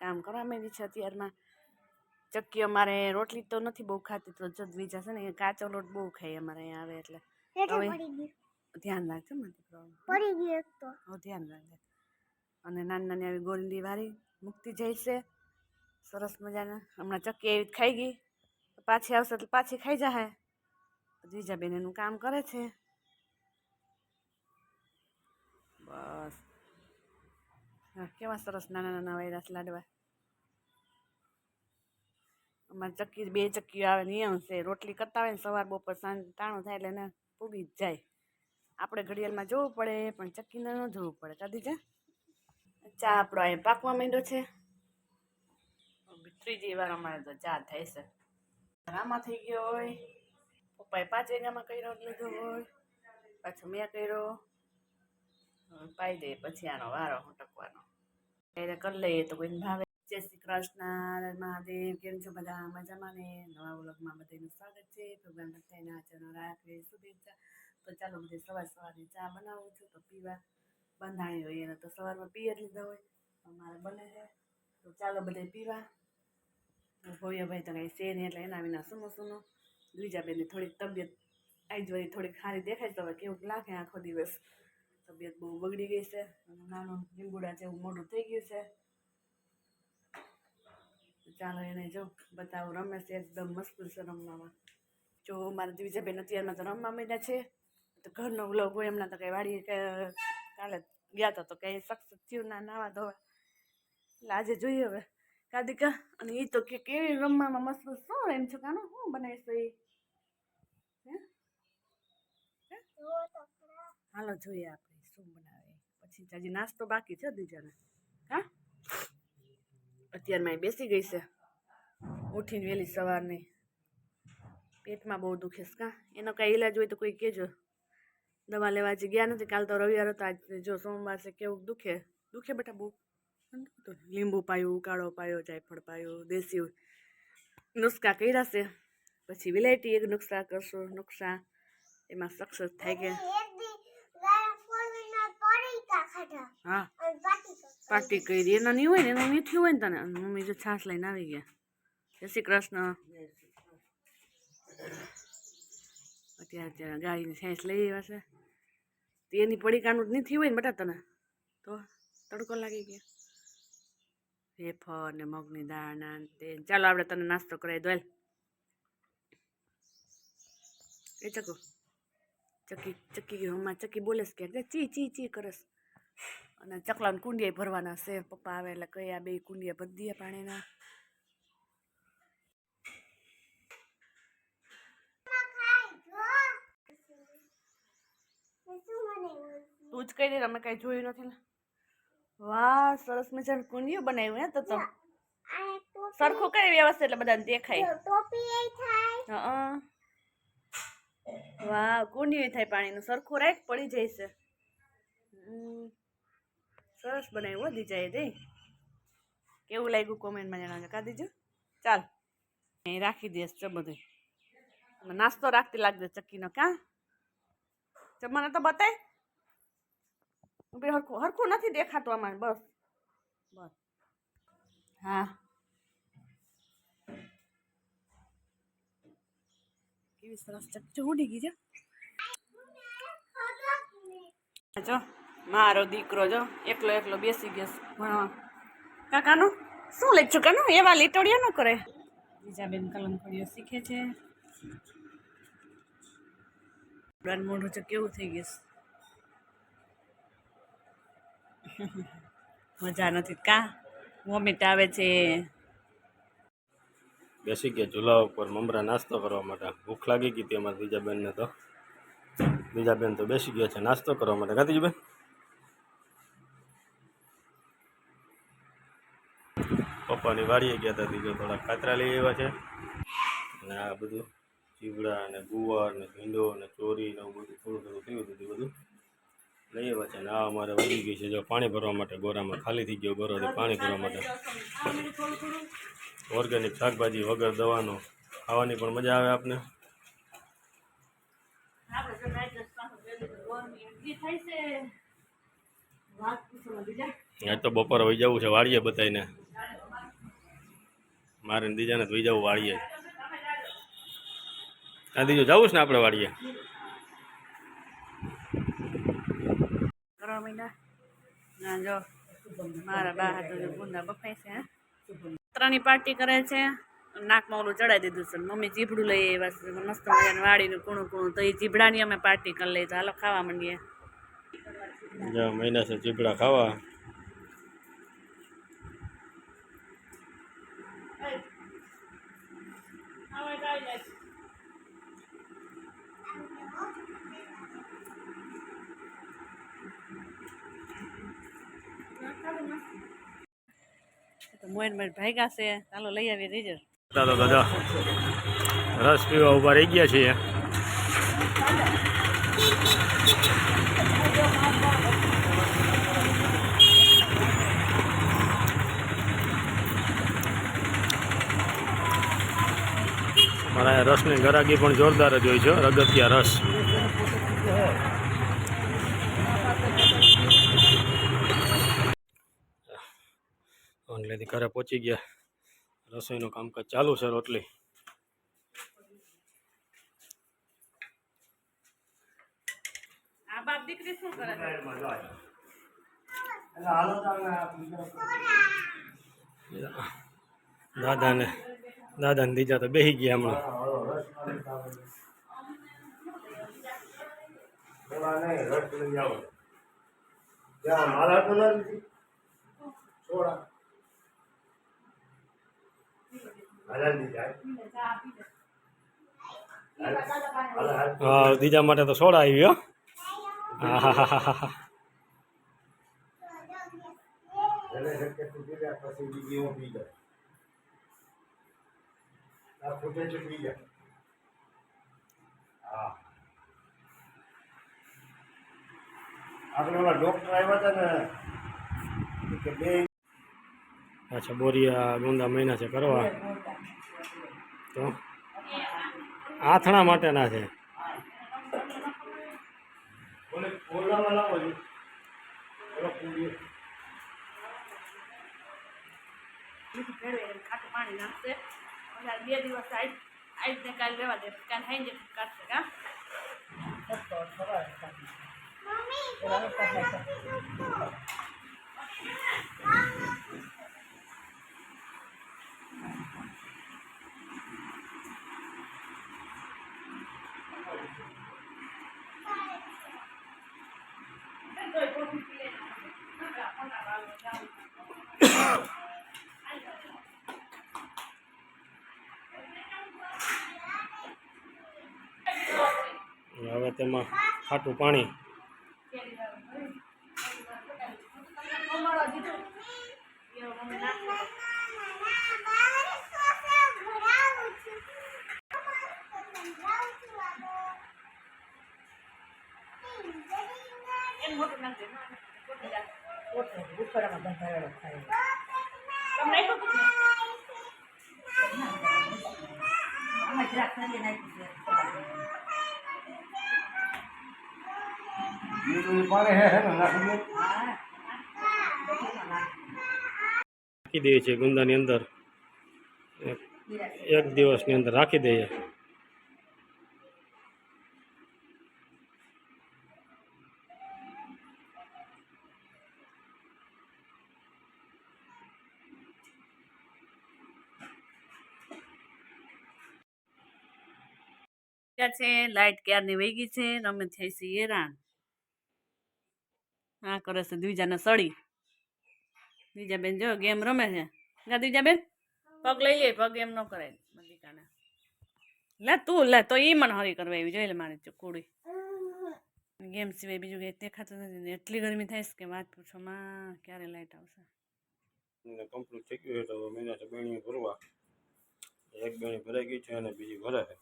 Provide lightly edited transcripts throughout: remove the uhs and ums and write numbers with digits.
કામ કરવા માંડી છે અત્યારમાં. ચક્કી અમારે રોટલી તો નથી બહુ ખાતી, તો જો બીજા છે ને કાચો લોટ બહુ ખાઈ અમારે અહીંયા આવે એટલે. ધ્યાન રાખજો મને પડી ગયું તો ધ્યાન રાખજે. અને નાની નાની આવી ગોળી વાળી મૂકતી જાય છે સરસ મજાના. હમણાં ચક્કી એવી ખાઈ ગઈ, પાછી આવશે એટલે પાછી ખાઈ જાય. બીજા બેન એનું કામ કરે છે. બસ કેવા સરસ નાના નાના વાયરા લાડવા. અમારે ચક્કી બે ચક્કીઓ આવે નિયમ છે, રોટલી કરતા હોય ને સવાર બપોર સાંજ ટાણું થાય એટલે એને પૂગી જ જાય. આપણે ઘડિયાળમાં જોવું પડે પણ ચક્કીને ન જોવું પડે. કાઢી જા. ચા આપણો અહીં પાકવા માંડ્યો છે. ત્રીજી વાર અમારે તો ચા થાય છે. આમાં થઈ ગયો હોય, પપ્પાએ 5 વાગ્યામાં કર્યો લીધો હોય, પાછો મેં કર્યો. પાઈ દે પછી આનો વારો ટકવાનો એટલે કરી લઈએ તો કોઈને ભાવે. જય શ્રી કૃષ્ણ મહાદેવ. કેમ છો બધા? મજામાં ને? નવા વ્લોગમાં બધાનું સ્વાગત છે. ભગવાન બધાના ચનો રાખે શુભેચ્છા. તો ચાલો બધે સવારની ચા બનાવું છું તો પીવા બંધાણી હોય એને તો સવારમાં પીએ જ લીધા હોય, અમારે બને છે તો ચાલો બધે પીવા. ભોયાભાઈ તો કંઈ છે નહીં એટલે એના વિના સુનો સુનો. બીજાબેનની થોડીક તબિયત આજ વળી થોડીક સારી દેખાય તો હવે કેવું લાગે આખો દિવસ તબિયત બહુ બગડી ગઈ છે. નાનું લીંબુડા જેવું મોઢું થઈ ગયું છે. ચાલો એને જો બતાવું. રમે છે એકદમ મસ્કુલ છે રમવામાં. જો મારા બીજાબેન અત્યારમાં તો રમવા માંડ્યા છે. તો ઘરનો વ્લોગ હોય એમના તો કંઈ વાડીએ કાલે ગયા હતા તો કંઈ સક્સેસ થયું ના નાવા ધોવા. એટલે આજે જોઈએ હવે કાદિકા. અને એ તો કે કેવી રમવામાં મસ્ત શું એમ છો કાનો શું બનાવીશ એ. હાલો જોઈએ આપણે શું બનાવે. પછી હજી નાસ્તો બાકી છે બીજાને. હા અત્યારમાં બેસી ગઈ છે ઉઠીને વહેલી સવારની. પેટમાં બહુ દુખે છે કાં. એનો કાંઈ ઈલાજ હોય તો કોઈ કહેજો. દવા લેવા હજી ગયા નથી. કાલ તો રવિવાર હતો, આજ જો સોમવાર છે. કેવું દુખે બેટા બહુ. લીંબુ પાયું, કાળો પાયો, જાયફળ પાયો, દેશી નુસ્ખા કર્યા છે. પછી વિલાયટી એક નુસ્ખા કરશું. નુસ્ખા એમાં સક્સેસ થાય કે હા પાર્ટી કરી એના નહીં હોય ને એના મીઠી હોય ને તને. મમ્મી જો છાશ લઈને આવી ગયા. જય શ્રી કૃષ્ણ. અત્યારે ગાડીની છાશ લઈ આવ્યા છે. એની પડીકાનું જ નથી હોય ને બટા તને તો તડકો લાગી ગયા. વેફર ને મગની દાળ ના તે. ચાલો આપણે તને નાસ્તો કરાવી દો. એ ચકો ચક્કી હમણાં ચક્કી બોલે છે કે ચી ચી ચી કરસ. અને ચકલાને કુંડિયા ભરવાના છે. પપ્પા આવે એટલે કયા બે કુંડિયા ભરી દઈએ પાણીના. તું જ કહી દે અમે કઈ જોયું નથી. વાહ સરસ મજાનું કુંડિયું બનાવ્યું હે તો સરખું કઈ વ્યવસ્થિત એટલે બધાને દેખાય. હા વાહ કુંડિયું થાય પાણીનું સરખું રાખ પડી જાય છે. સરસ બનાવ્યું દીજાએ દે. કેવું લાગ્યું કોમેન્ટમાં જણાવજો. કા દીજો ચાલ રાખી દઈશ ચો બધું. નાસ્તો રાખતી લાગજો ચક્કીનો. ક્યાં મને તો બતાય. હરખું નથી દેખાતું આમાં. બસ બસ હા કેવી સરસ ચક્કી ઉડી ગઈ છે. જો મારો દીકરો જો એકલો બેસી ગયો ભણવા. કાકાનું શું લખ્યું કાનું એવા લીટોડિયા ન કરે. બીજા બેન કલમખડીઓ શીખે છે. મોઢું છે કેવું થઈ ગયું. મજા નથી કા. વોમિટ આવે છે. બેસી ગયા ચૂલા ઉપર મમરા નાસ્તો કરવા માટે. ભૂખ લાગી ગઈ હતી અમારે બીજાબેનને તો. બીજાબેન તો બેસી ગયા છે નાસ્તો કરવા માટે. ગાતીજીબેન પપ્પાની વાડીએ ગયા હતા. બીજો થોડા કાતરા લઈ આવ્યા છે. અને આ બધું ચીવડા અને ગુવાર ને ભીંડો અને ચોરી ને એવું બધું થોડું થયું હતું. બધું લઈ આવ્યા છે. અને આ અમારે વધી ગઈ છે જો પાણી ભરવા માટે. ગોરામાં ખાલી થઈ ગયો ગોરો પાણી ભરવા માટે. ઓર્ગેનિક શાકભાજી વગર દવાનો ખાવાની પણ મજા આવે આપને. આજ તો બપોર વહી જવું છે વાડીએ બતાવીને. મારે ને દીજાને ધોઈ જવું વાળીએ. આ દીજો જવું છે ને આપણે વાળીએ. કરવા માંડ્યા. ના જો મારા બા હાથે ગુંદા બફાય છે. ત્રણની પાર્ટી કરે છે. નાકમાં ઓલું ચડાવી દીધું છે. મમ્મી ચીભડું લઈ આવ્યા છે મસ્ત મજાનું વાળીનું કૂણું કૂણું. તો એ ચીભડાની અમે પાર્ટી કરી લઈએ. તો હાલો ખાવા માંડીએ. મહિના છે ચીપડા ખાવા. તો મોઈન ભાગ્યા છે. ચાલો લઈ આવીએ રીઝર. દાદા રસ પીવા ઉભા રહી ગયા છીએ. મારા રસની ગરાગી પણ જોરદાર જ હોય છે. રગતિયા રસ. ઓનલીથી ઘરે પહોંચી ગયા. રસોઈનું કામકાજ ચાલુ છે. રોટલી આ બાપ દીકરી શું કરે છે? દાદાને દીજા તો બેસી ગયા હમણાં. હા દીજા માટે તો સોડા આવી. હા હા હા હા હા. અચ્છા બોરિયા ગુંદા મહિના છે કરવા. તો આથણા માટેના છે. ખાટું પાણી નાખશે. 2 દિવસ આજ ને કાલ લેવા દે. કાલ હાઈ કાઢશે કા હવે તેમાં ખાટું પાણી. રાખી દઈએ છીએ ગુંદાની અંદર. એક દિવસની અંદર રાખી દઈએ. છે લાઈટ ક્યારની વહી ગઈ છે. અમે થઈ છીએ હેરાન. હા કરે છે દ્વિજાને સળી. દ્વિજાબેન જો ગેમ રમે છે. દ્વિજાબેન પગ લઈ લે. પગ એમ ન કરે મલિકાને. લે તું લે તો ઈ મને હરી કરવા એવી જોઈ લે મારી ચકુડી. ગેમ સિવાય બીજું કંઈ દેખાતું નથી. એટલી ગરમી થાય છે કે વાત પૂછો માં. ક્યારે લાઈટ આવશે? કમ્પ્લીટ થઈ ગયું તો મહિના છે બેણી ભરવા. એક બેણી ભરાઈ ગઈ છે અને બીજી ભરે છે.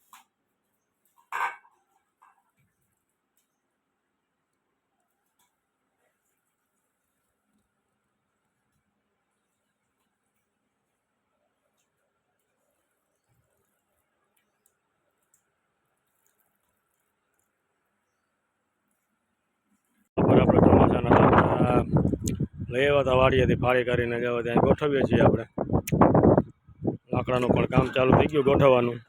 લઈ આવ્યા હતા વાડીએથી ફાળી કરીને જવા ત્યાં ગોઠવીએ છીએ આપણે. આકડાનું પણ કામ ચાલુ થઈ ગયું ગોઠવવાનું.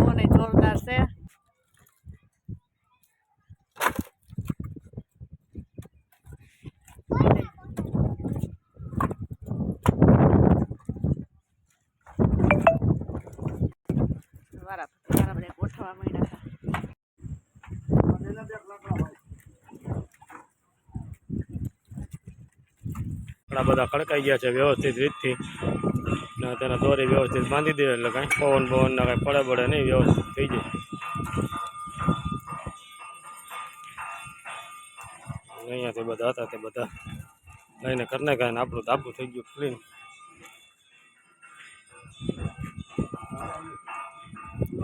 કોને જોરદાર છે. વારા બધા ગોઠવા માંડ્યા હતા. ઘણા બધા ખડકાઈ ગયા છે વ્યવસ્થિત રીતથી ને તેને દોરી વ્યવસ્થિત બાંધી દે એટલે કાંઈ પવન પવનના કાંઈ પડે પડે નહીં, વ્યવસ્થિત થઈ જાય. અહીંયાથી બધા હતા તે બધા લઈને કરી નાખાય ને આપણું ધાબું થઈ ગયું ક્લીન.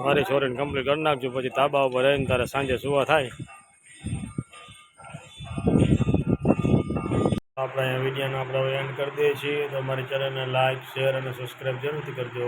મારી છોરીને કમ્પ્લીટ કરી નાખજો, પછી ધાબા ઉપર રહીને તારે સાંજે સુવા થાય. આપણે અહીંયા વિડીયોનો આપણે એન્ડ કરી દઈએ છીએ. તો અમારી ચેનલને લાઇક, શેર અને સબસ્ક્રાઈબ જરૂરથી કરજો.